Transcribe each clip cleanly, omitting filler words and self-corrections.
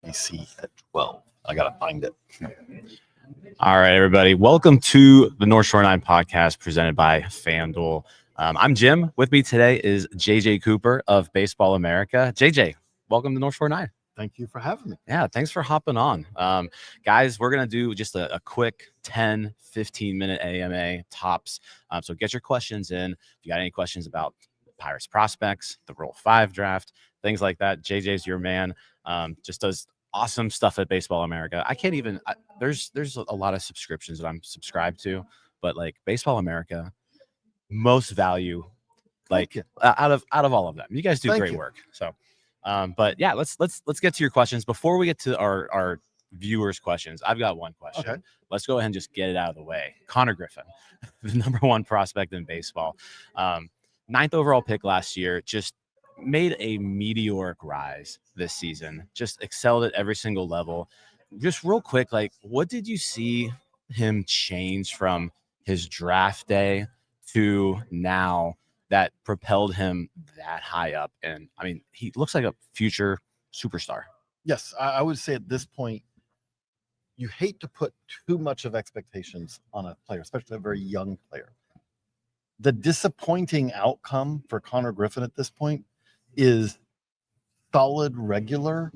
NBC at 12. I got to find it. All right, everybody. Welcome to the North Shore 9 podcast presented by FanDuel. I'm Jim. With me today is JJ Cooper of Baseball America. JJ, welcome to North Shore 9. Thank you for having me. Yeah, thanks for hopping on. Guys, we're going to do just a quick 10, 15-minute AMA tops. So get your questions in. If you got any questions about Pirates prospects, the Rule 5 draft, things like that, JJ's your man. Just does awesome stuff at Baseball America. I can't even there's a lot of subscriptions that I'm subscribed to, but like Baseball America, most value out of all of them. You guys do great work. So but yeah, let's get to your questions. Before we get to our viewers' questions, I've got one question. Okay. Let's go ahead and just get it out of the way. Connor Griffin, the number one prospect in baseball. 9th overall pick last year, just made a meteoric rise this season, just excelled at every single level. Just real quick, like, what did you see him change from his draft day to now that propelled him that high up? And I mean, he looks like a future superstar. Yes, I would say at this point, you hate to put too much of expectations on a player, especially a very young player. The disappointing outcome for Connor Griffin at this point is solid regular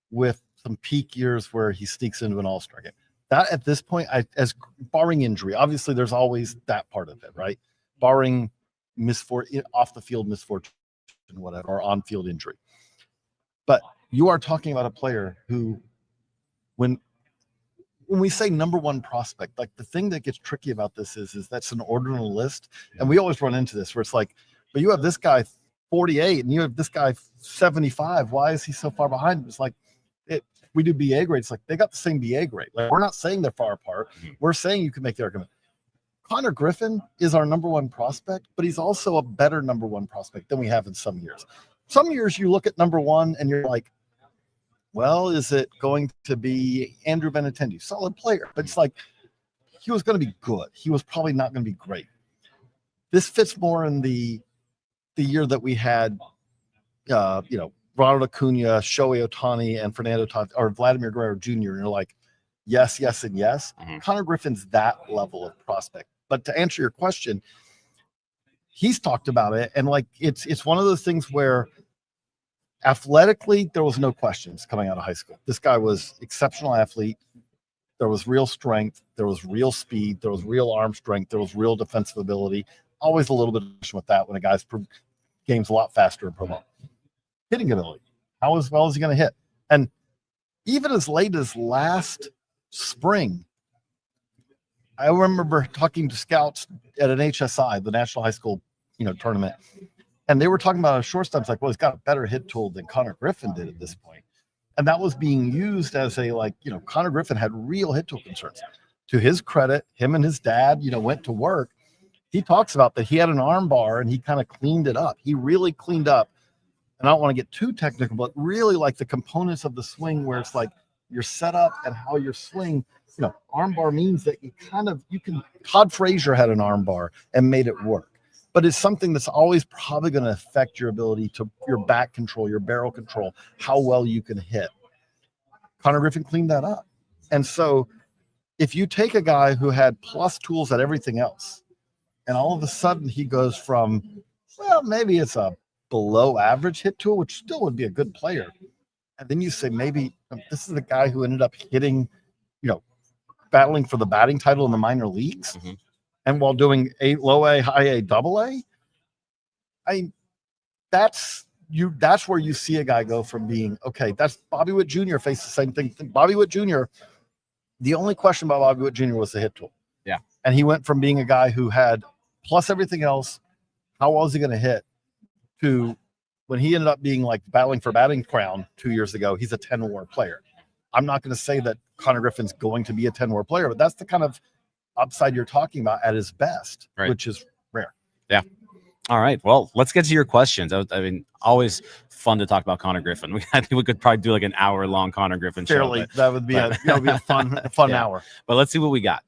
with some peak years where he sneaks into an all-star game. That at this point, as barring injury, obviously there's always that part of it, right? Barring off the field misfortune, whatever, or on field injury. But you are talking about a player who, when we say number one prospect, like the thing that gets tricky about this is that's an order on a list. And we always run into this where it's like, but you have this guy 48 and you have this guy 75. Why is he so far behind? It's like, we do BA grades. Like they got the same BA grade. Like we're not saying they're far apart. We're saying you can make the argument. Connor Griffin is our number one prospect, but he's also a better number one prospect than we have in some years. Some years you look at number one and you're like, well, is it going to be Andrew Benintendi? Solid player, but it's like he was going to be good. He was probably not going to be great. This fits more in the year that we had, Ronald Acuna, Shohei Ohtani, and Fernando Tatis, or Vladimir Guerrero Jr. And you're like, yes, yes, and yes. Connor Griffin's that level of prospect. But to answer your question, he's talked about it, and like it's one of those things where athletically there was no questions coming out of high school. This guy was exceptional athlete. There was real strength. There was real speed. There was real arm strength. There was real defensive ability. Always a little bit of issue with that when a guy's game's a lot faster and promote. Hitting ability. How as well is he going to hit? And even as late as last spring, I remember talking to scouts at an HSI, the National High School, tournament, and they were talking about a shortstop. It's like, well, he's got a better hit tool than Connor Griffin did at this point. And that was being used as Connor Griffin had real hit tool concerns. To his credit, him and his dad, went to work. He talks about that he had an arm bar and he kind of cleaned it up. He really cleaned up. And I don't want to get too technical, but really like the components of the swing where it's like your setup and how your swing, arm bar means that Todd Frazier had an arm bar and made it work. But it's something that's always probably going to affect your ability to your back control, your barrel control, how well you can hit. Connor Griffin cleaned that up. And so if you take a guy who had plus tools at everything else, and all of a sudden he goes from, well, maybe it's a below average hit tool, which still would be a good player. And then you say, maybe this is the guy who ended up hitting, battling for the batting title in the minor leagues. And while doing low A, high A, double A, that's where you see a guy go from being, okay, that's Bobby Witt Jr. faced the same thing. Bobby Witt Jr., the only question about Bobby Witt Jr. was the hit tool. Yeah. And he went from being a guy who had plus everything else, how well is he going to hit, to when he ended up being like battling for batting crown 2 years ago, he's a 10 WAR player. I'm not going to say that Connor Griffin's going to be a 10 WAR player, but that's the kind of upside you're talking about at his best, right, which is rare. Yeah. All right. Well, let's get to your questions. I mean, always fun to talk about Connor Griffin. I think we could probably do like an hour-long Connor Griffin show. That would be a fun yeah, hour. But let's see what we got.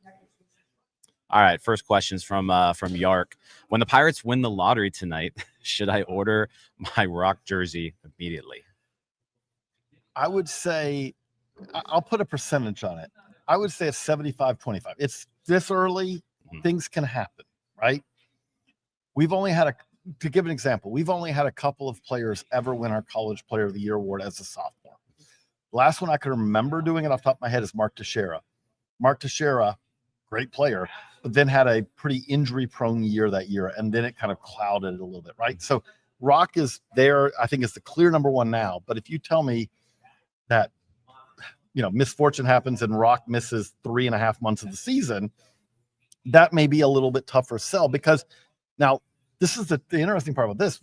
All right. First question's from Yark. When the Pirates win the lottery tonight, should I order my Rock jersey immediately? I would say I'll put a percentage on it. I would say it's 75-25. It's this early, things can happen, right? We've only had to give an example, we've only had a couple of players ever win our College Player of the Year award as a sophomore. Last one I can remember doing it off the top of my head is Mark Teixeira. Mark Teixeira, great player, but then had a pretty injury-prone year that year, and then it kind of clouded it a little bit, right? So Rock is there, I think, is the clear number one now. But if you tell me that, misfortune happens and Rock misses 3.5 months of the season, that may be a little bit tougher sell, because now this is the interesting part about this.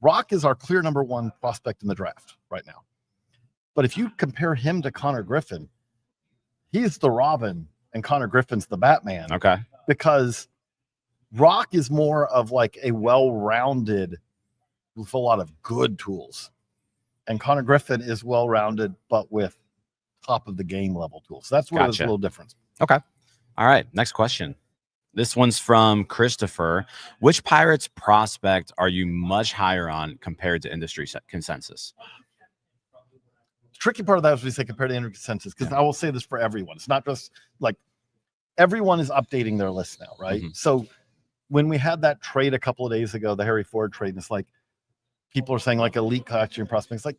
Rock is our clear number one prospect in the draft right now. But if you compare him to Connor Griffin, he's the Robin and Connor Griffin's the Batman. Okay. Because Rock is more of like a well-rounded with a lot of good tools. And Connor Griffin is well-rounded, but with top of the game level tools. That's where there's a little difference. Okay. All right. Next question. This one's from Christopher. Which Pirates prospect are you much higher on compared to industry consensus? The tricky part of that is we say compared to industry consensus, because I will say this for everyone. It's not just like everyone is updating their list now, right? Mm-hmm. So when we had that trade a couple of days ago, the Harry Ford trade, and it's like people are saying like elite catching prospect. It's like,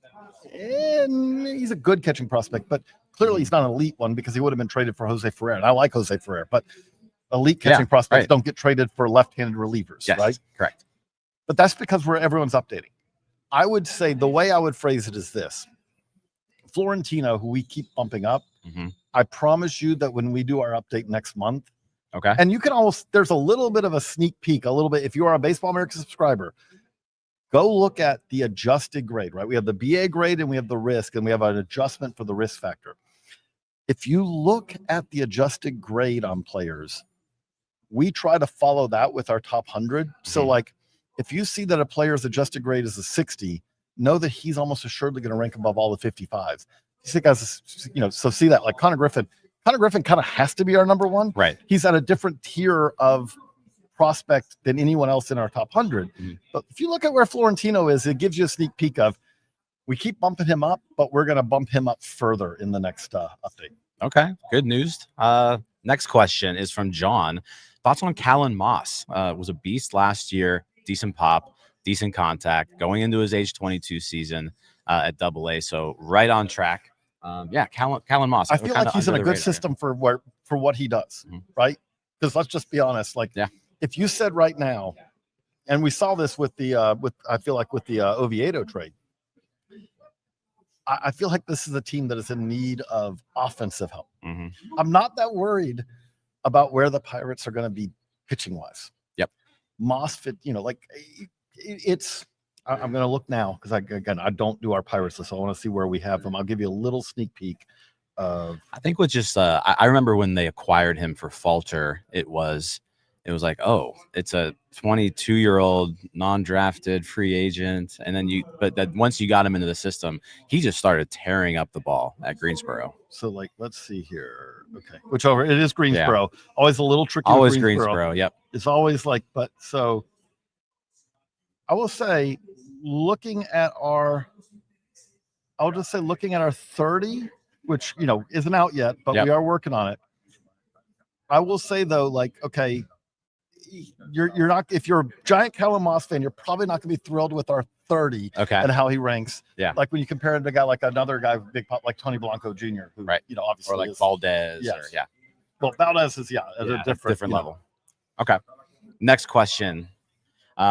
he's a good catching prospect, but clearly he's not an elite one because he would have been traded for Jose Ferrer. And I like Jose Ferrer, but elite catching prospects don't get traded for left-handed relievers, right? Correct. But that's because everyone's updating. I would say the way I would phrase it is this. Florentino, who we keep bumping up, I promise you that when we do our update next month, and you can there's a little bit of a sneak peek, a little bit, if you are a Baseball America subscriber, go look at the adjusted grade, right? We have the BA grade and we have the risk, and we have an adjustment for the risk factor. If you look at the adjusted grade on players, we try to follow that with our top 100. So like, if you see that a player's adjusted grade is a 60, know that he's almost assuredly going to rank above all the 55s. You see guys, so see that like Connor Griffin kind of has to be our number one. Right. He's at a different tier of prospect than anyone else in our top 100. But if you look at where Florentino is, it gives you a sneak peek of, we keep bumping him up, but we're going to bump him up further in the next update. Okay. Good news. Next question is from John. Thoughts on Callan Moss? Was a beast last year, decent pop, decent contact, going into his age 22 season at AA. So right on track. Callan Moss. I feel like he's in a good system for what he does, right? Because let's just be honest, if you said right now, and we saw this with the Oviedo trade, I feel like this is a team that is in need of offensive help. I'm not that worried about where the Pirates are going to be pitching wise. Yep. Moss fit, it's. I'm going to look now because I don't do our Pirates list, so I want to see where we have them. I'll give you a little sneak peek. I think with just I remember when they acquired him for Falter, it was like, oh, it's a 22-year-old non-drafted free agent, and then once you got him into the system, he just started tearing up the ball at Greensboro. So let's see here. Okay, whichever it is, Greensboro. Yeah. Always a little tricky. Always Greensboro. Yep. It's always but so I will say, looking at our 30, which isn't out yet, but we are working on it. I will say though, okay, you're not, if you're a giant Callan Moss fan, you're probably not going to be thrilled with our 30 and how he ranks. Yeah. Like when you compare him to a guy like another guy with big pop like Tony Blanco Jr., who obviously or like Valdez. Yes. Well, Valdez is at a different level. Okay. Next question.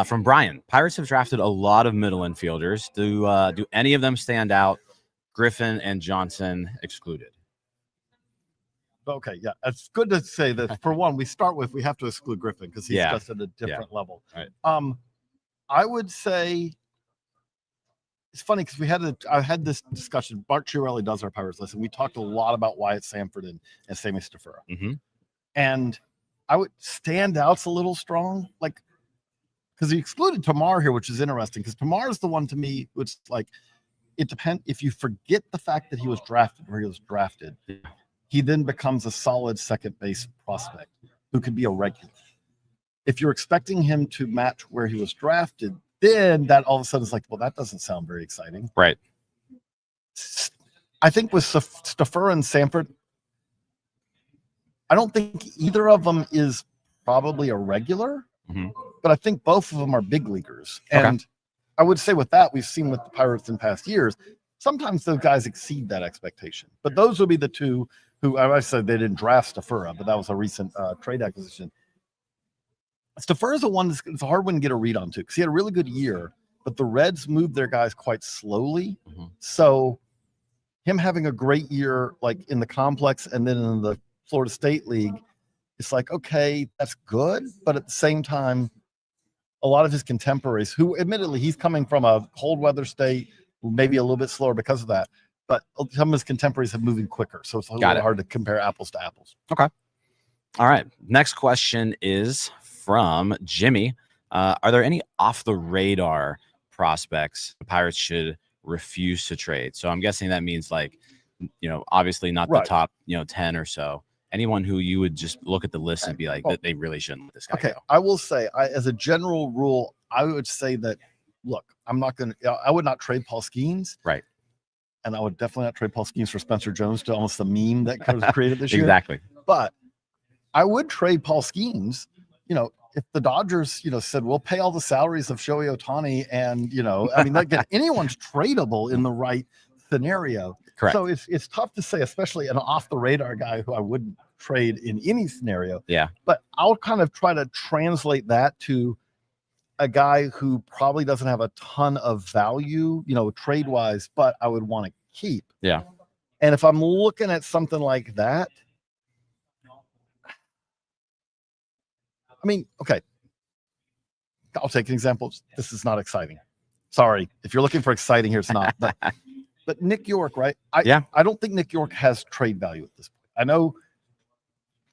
From Brian. Pirates have drafted a lot of middle infielders. Do any of them stand out? Griffin and Johnson excluded. Okay, yeah, it's good to say that. For one, we have to exclude Griffin because he's just at a different level. Right. I would say it's funny because I had this discussion. Bart Chiarelli does our Pirates list, and we talked a lot about Wyatt Sanford and Sammy Stafura. And I would standouts a little strong, because he excluded Tamar here, which is interesting because Tamar is the one to me, which it depends. If you forget the fact that he was drafted where he was drafted, he then becomes a solid second base prospect who could be a regular. If you're expecting him to match where he was drafted, then that all of a sudden is well, that doesn't sound very exciting. Right. I think with Staffer and Sanford, I don't think either of them is probably a regular, but I think both of them are big leaguers. Okay. And I would say with that, we've seen with the Pirates in past years, sometimes those guys exceed that expectation. But those would be the two who I said they didn't draft Staffer, but that was a recent trade acquisition. Staffer is a one it's a hard one to get a read on too, because he had a really good year, but the Reds moved their guys quite slowly. So him having a great year like in the complex and then in the Florida State League, it's like, okay, that's good. But at the same time, a lot of his contemporaries, who admittedly he's coming from a cold weather state, maybe a little bit slower because of that, but some of his contemporaries have moving quicker. So it's a little hard to compare apples to apples. Okay. All right. Next question is from Jimmy. Are there any off the radar prospects the Pirates should refuse to trade? So I'm guessing that means like, obviously not the top, 10 or so. Anyone who you would just look at the list and be like, that they really shouldn't let this guy go. I will say, as a general rule, I would say that, look, I would not trade Paul Skeens. Right. And I would definitely not trade Paul Skeens for Spencer Jones, to almost the meme that was created this year. Exactly. But I would trade Paul Skeens, if the Dodgers, said, we'll pay all the salaries of Shohei Ohtani and, anyone's tradable in the right scenario. Correct. So it's tough to say, especially an off the radar guy who I wouldn't trade in any scenario. Yeah. But I'll kind of try to translate that to a guy who probably doesn't have a ton of value, trade wise, but I would want to keep. Yeah. And if I'm looking at something like that, okay, I'll take an example. This is not exciting. Sorry. If you're looking for exciting here, it's not. But Nick York, right? I don't think Nick York has trade value at this point. I know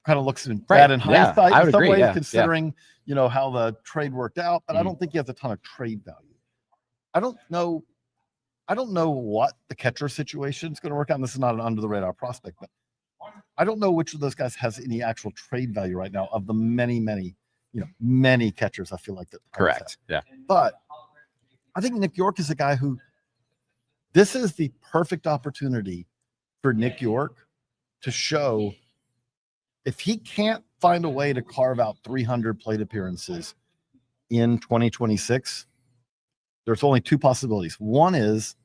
kind of looks bad in hindsight in some ways, considering, how the trade worked out, but I don't think he has a ton of trade value. I don't know what the catcher situation is going to work out. And this is not an under the radar prospect, but I don't know which of those guys has any actual trade value right now of the many catchers I feel like that. Correct. Yeah. But I think Nick York is a guy who, this is the perfect opportunity for Nick York to show if he can't find a way to carve out 300 plate appearances in 2026, there's only two possibilities. One is,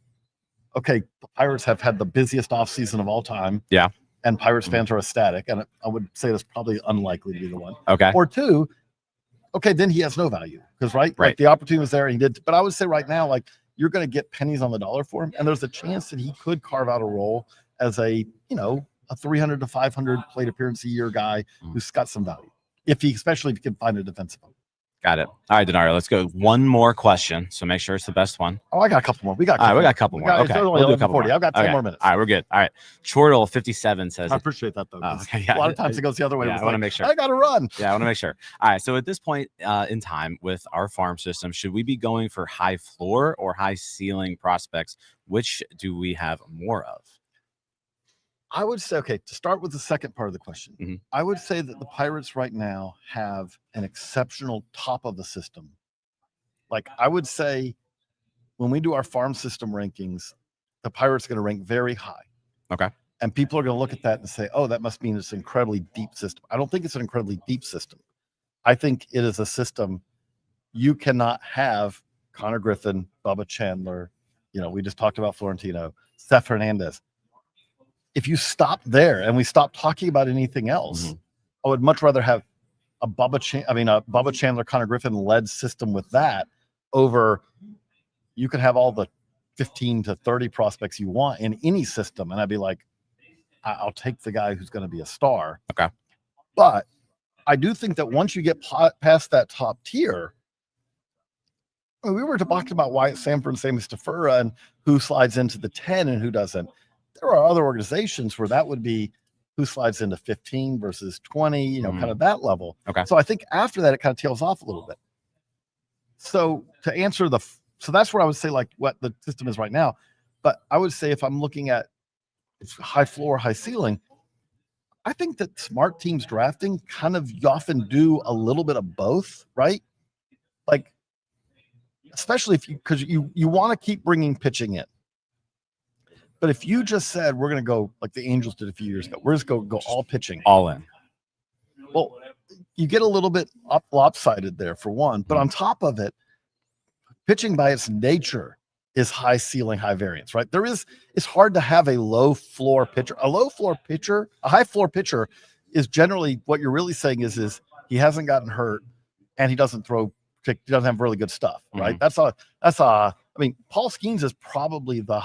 okay, the Pirates have had the busiest offseason of all time. Yeah. And Pirates fans are ecstatic. And I would say that's probably unlikely to be the one. Okay. Or two, okay, then he has no value. Because, right? Like the opportunity was there and he did. But I would say right now, like, you're going to get pennies on the dollar for him. And there's a chance that he could carve out a role as a 300 to 500 plate appearance a year guy who's got some value. Especially if he can find a defensive one. Got it. All right, Denario, let's go. One more question. So make sure it's the best one. Oh, I got a couple more. We got a couple more. Okay. We'll do a couple more. I've got 10 more minutes. All right, we're good. All right. Chortle 57 says. I appreciate that, though. Okay, a lot of times it goes the other way. Yeah, I want to make sure. I got to run. Yeah, I want to make sure. All right. So at this point in time with our farm system, should we be going for high floor or high ceiling prospects? Which do we have more of? I would say, okay, to start with the second part of the question, I would say that the Pirates right now have an exceptional top of the system. Like, I would say when we do our farm system rankings, the Pirates are going to rank very high. Okay. And people are going to look at that and say, oh, that must mean it's an incredibly deep system. I don't think it's an incredibly deep system. I think it is a system you cannot have Connor Griffin, Bubba Chandler, we just talked about Florentino, Seth Hernandez. If you stop there and we stop talking about anything else, I would much rather have a Bubba Chandler, Connor Griffin led system with that over. You could have all the 15 to 30 prospects you want in any system, and I'd be like, I'll take the guy who's going to be a star. Okay, but I do think that once you get past that top tier, we were talking about Wyatt Sanford and Sammy Stafura and who slides into the 10 and who doesn't. There are other organizations where that would be who slides into 15 versus 20, kind of that level. Okay. So I think after that, it kind of tails off a little bit. So to answer so that's where I would say like what the system is right now. But I would say if I'm looking at high floor, high ceiling, I think that smart teams drafting kind of often do a little bit of both, right? Like, especially because you want to keep bringing pitching in. But if you just said we're going to go like the Angels did a few years ago, we're just go all pitching, all in. Well, you get a little bit lopsided there for one. But on top of it, pitching by its nature is high ceiling, high variance, right? It's hard to have a low floor pitcher. A low floor pitcher, a high floor pitcher is generally what you're really saying is he hasn't gotten hurt and he doesn't have really good stuff, right? I mean, Paul Skeens is probably the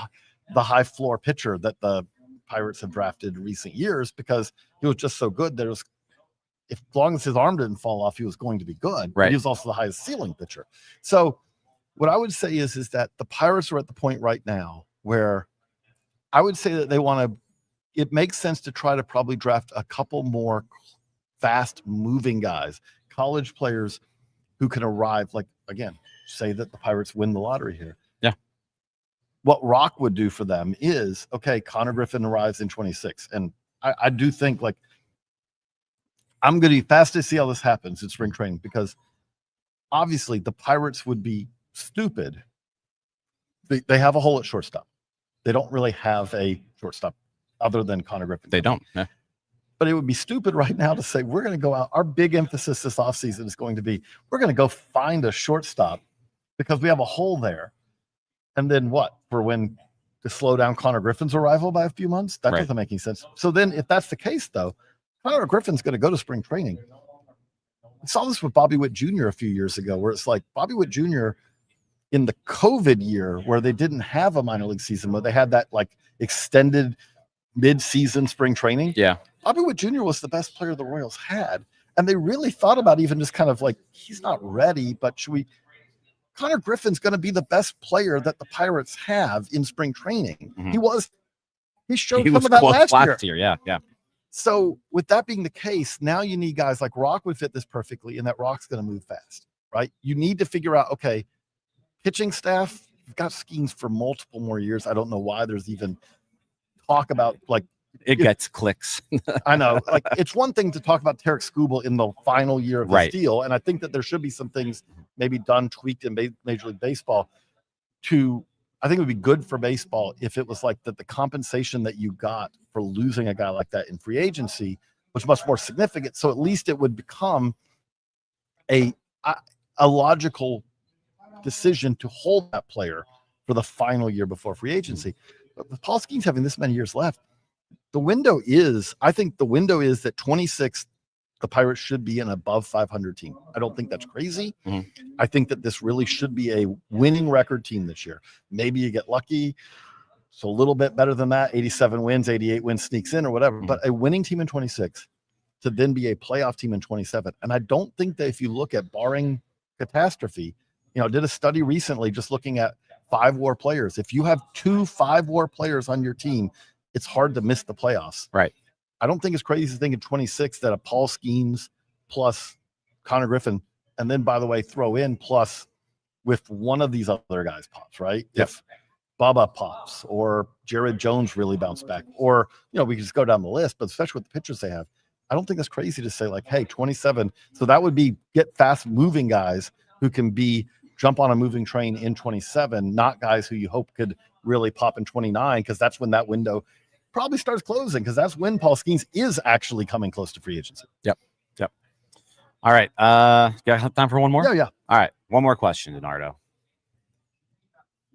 high floor pitcher that the Pirates have drafted in recent years because he was just so good. As long as his arm didn't fall off, he was going to be good. Right. But he was also the highest ceiling pitcher. So what I would say is that the Pirates are at the point right now where I would say that it makes sense to try to probably draft a couple more fast moving guys, college players who can arrive, like, again, say that the Pirates win the lottery here. Yeah. What Rock would do for them is, okay, Connor Griffin arrives in 26. And I do think, like, I'm going to be fast to see how this happens in spring training because obviously the Pirates would be stupid. They have a hole at shortstop. They don't really have a shortstop other than Connor Griffin. They don't. Yeah. But it would be stupid right now to say we're going to go out. Our big emphasis this offseason is going to be we're going to go find a shortstop because we have a hole there. And then what? To slow down Connor Griffin's arrival by a few months? That doesn't make any sense. So then if that's the case, though, Connor Griffin's going to go to spring training. We saw this with Bobby Witt Jr. a few years ago, where it's like Bobby Witt Jr. in the COVID year where they didn't have a minor league season, where they had that like extended mid-season spring training. Yeah. Bobby Witt Jr. was the best player the Royals had. And they really thought about even just kind of like, he's not ready, but Connor Griffin's going to be the best player that the Pirates have in spring training. Mm-hmm. He showed some of that last year. Yeah. Yeah. So with that being the case, now you need guys like Rock would fit this perfectly, and that Rock's going to move fast, right? You need to figure out, okay, pitching staff, you've got Skeens for multiple more years. I don't know why there's even talk about like it gets clicks. I know. Like it's one thing to talk about Tarek Skubal in the final year of his deal, and I think that there should be some things maybe done, tweaked in Major League Baseball I think it would be good for baseball if it was like that the compensation that you got for losing a guy like that in free agency was much more significant. So at least it would become a logical decision to hold that player for the final year before free agency. But with Paul Skeens having this many years left, I think the window is that 26, the Pirates should be an above 500 team. I don't think that's crazy. Mm-hmm. I think that this really should be a winning record team this year. Maybe you get lucky. So a little bit better than that, 87 wins, 88 wins sneaks in or whatever, but a winning team in 26 to then be a playoff team in 27. And I don't think that if you look at barring catastrophe, did a study recently just looking at 5-WAR players. If you have 2 5-WAR players on your team, it's hard to miss the playoffs. Right. I don't think it's crazy to think in 26 that a Paul Skeens plus Connor Griffin, and then, by the way, throw in plus with one of these other guys pops, right? Yep. If Bubba pops or Jared Jones really bounced back, or, we can just go down the list, but especially with the pitchers they have, I don't think it's crazy to say like, hey, 27. So that would be get fast moving guys who can jump on a moving train in 27, not guys who you hope could really pop in 29, because that's when that window probably starts closing, because that's when Paul Skeens is actually coming close to free agency. Yep. All right. You got time for one more? Yeah. All right. One more question, Donardo.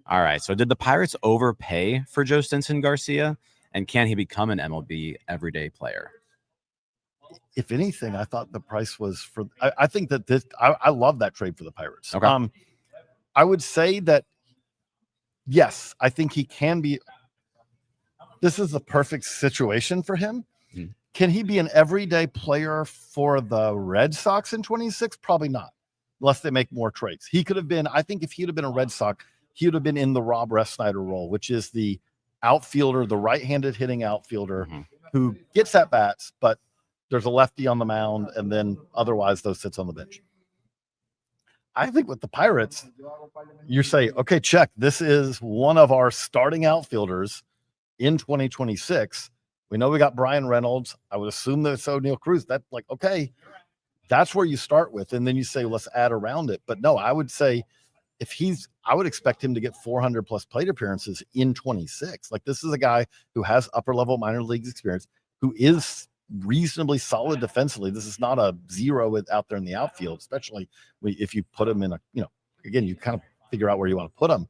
All right. So did the Pirates overpay for Joe Stinson Garcia? And can he become an MLB everyday player? If anything, I thought the price was I think that I love that trade for the Pirates. Okay. I would say that, yes, I think he can be. This is the perfect situation for him. Mm-hmm. Can he be an everyday player for the Red Sox in 26? Probably not, unless they make more trades. He could have been, I think if he would have been a Red Sox, he would have been in the Rob Refsnyder role, which is the outfielder, the right-handed hitting outfielder who gets at bats, but there's a lefty on the mound, and then otherwise those sits on the bench. I think with the Pirates, you say, okay, check. This is one of our starting outfielders in 2026. We know we got Brian Reynolds. I would assume that it's O'Neal Cruz. That's like, okay, that's where you start with. And then you say, let's add around it. But no, I would say I would expect him to get 400 plus plate appearances in 26. Like, this is a guy who has upper level minor leagues experience, who is reasonably solid defensively. This is not a zero out there in the outfield, especially if you put him in again, you kind of figure out where you want to put him,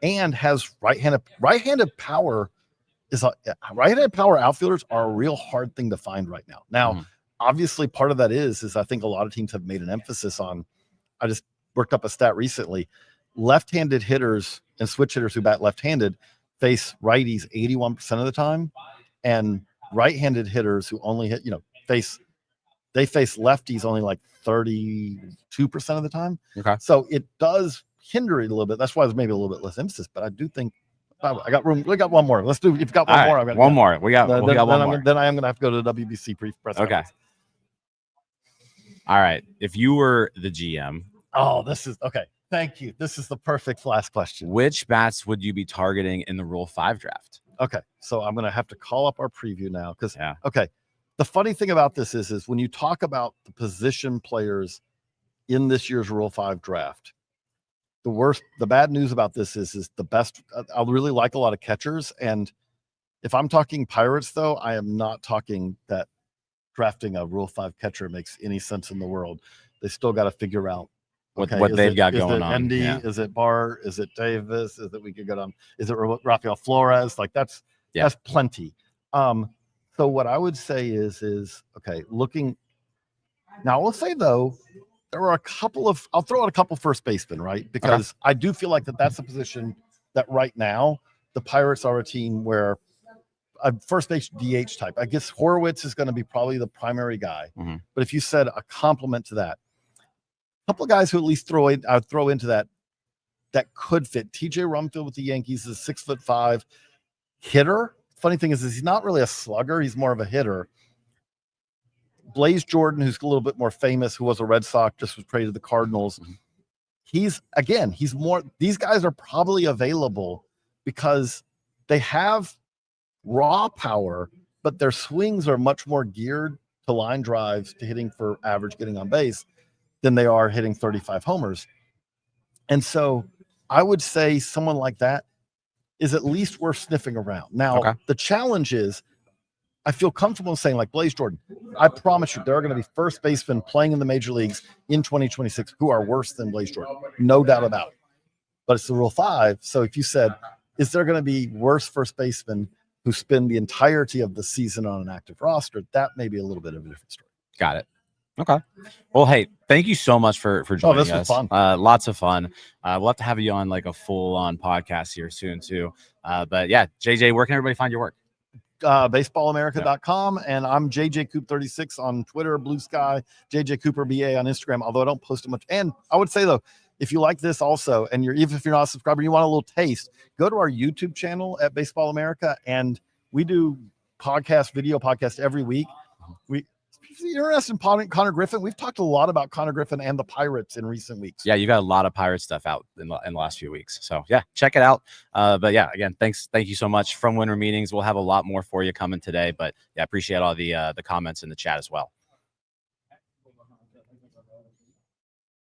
and has right-handed power. Right-handed power outfielders are a real hard thing to find right now. Now, obviously, part of that is I think a lot of teams have made an emphasis on. I just worked up a stat recently. Left-handed hitters and switch hitters who bat left-handed face righties 81% of the time, and right-handed hitters who only hit, face lefties only like 32% of the time. Okay. So it does hinder it a little bit. That's why there's maybe a little bit less emphasis, but I do think I got room. We got one more. Let's do. If you've got one more, I've got one more. We got one more. Then I am going to have to go to the WBC press. Okay. All right. If you were the GM. Oh, this is okay. Thank you. This is the perfect last question. Which bats would you be targeting in the Rule 5 draft? Okay. So I'm going to have to call up our preview now because, okay. The funny thing about this is when you talk about the position players in this year's Rule 5 draft, the bad news about this is the best. I really like a lot of catchers. And if I'm talking Pirates, though, I am not talking that drafting a Rule 5 catcher makes any sense in the world. They still got to figure out what they've got going on. Endy, is it Bart? Is it Davis? Is it we could go down? Is it Rafael Flores? Like that's plenty. So what I would say is okay. Looking now, I will say though, there are I'll throw out a couple first basemen, right? Because I do feel like that's a position that right now the Pirates are a team where a first base DH type. I guess Horowitz is going to be probably the primary guy. But if you said a complement to that, a couple of guys who at least I'd throw into that could fit. TJ Rumfield with the Yankees is 6'5" hitter. Funny thing is he's not really a slugger. He's more of a hitter. Blaze Jordan, who's a little bit more famous, who was a Red Sox, just was traded to the Cardinals. He's more, these guys are probably available because they have raw power, but their swings are much more geared to line drives, to hitting for average, getting on base, than they are hitting 35 homers. And so I would say someone like that is at least worth sniffing around. Now, the challenge is I feel comfortable saying like Blaze Jordan, I promise you there are going to be first basemen playing in the major leagues in 2026 who are worse than Blaze Jordan. No doubt about it. But it's the Rule 5. So if you said, is there going to be worse first basemen who spend the entirety of the season on an active roster? That may be a little bit of a different story. Got it. Okay. Well, hey, thank you so much for joining us. This was fun. Lots of fun. We'll have to have you on like a full-on podcast here soon too. But yeah, JJ, where can everybody find your work? baseballamerica.com, and I'm JJ Coop 36 on Twitter, Blue Sky, JJ Cooper BA on Instagram, although I don't post it much. And I would say though, if you like this also, and even if you're not a subscriber, you want a little taste, go to our YouTube channel at Baseball America, and we do video podcast every week. If you're interested in Connor Griffin, we've talked a lot about Connor Griffin and the Pirates in recent weeks. Yeah, you got a lot of Pirate stuff out in the last few weeks. So yeah, check it out. But yeah, again, thank you so much. From Winter Meetings, we'll have a lot more for you coming today. But yeah, appreciate all the comments in the chat as well.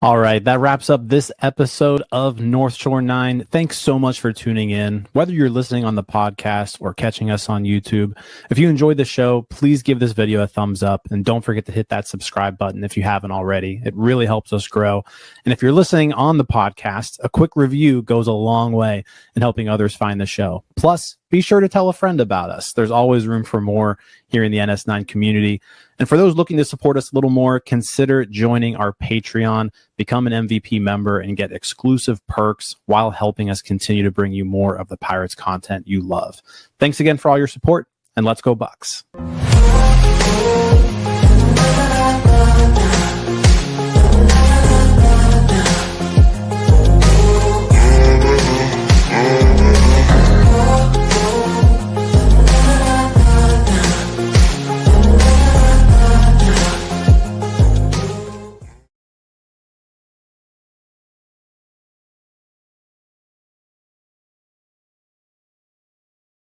All right, that wraps up this episode of North Shore 9. Thanks so much for tuning in, whether you're listening on the podcast or catching us on YouTube. If you enjoyed the show, please give this video a thumbs up, and don't forget to hit that subscribe button if you haven't already. It really helps us grow. And if you're listening on the podcast, a quick review goes a long way in helping others find the show. Plus, be sure to tell a friend about us. There's always room for more here in the NS9 community. And for those looking to support us a little more, consider joining our Patreon, become an MVP member, and get exclusive perks while helping us continue to bring you more of the Pirates content you love. Thanks again for all your support, and let's go Bucks.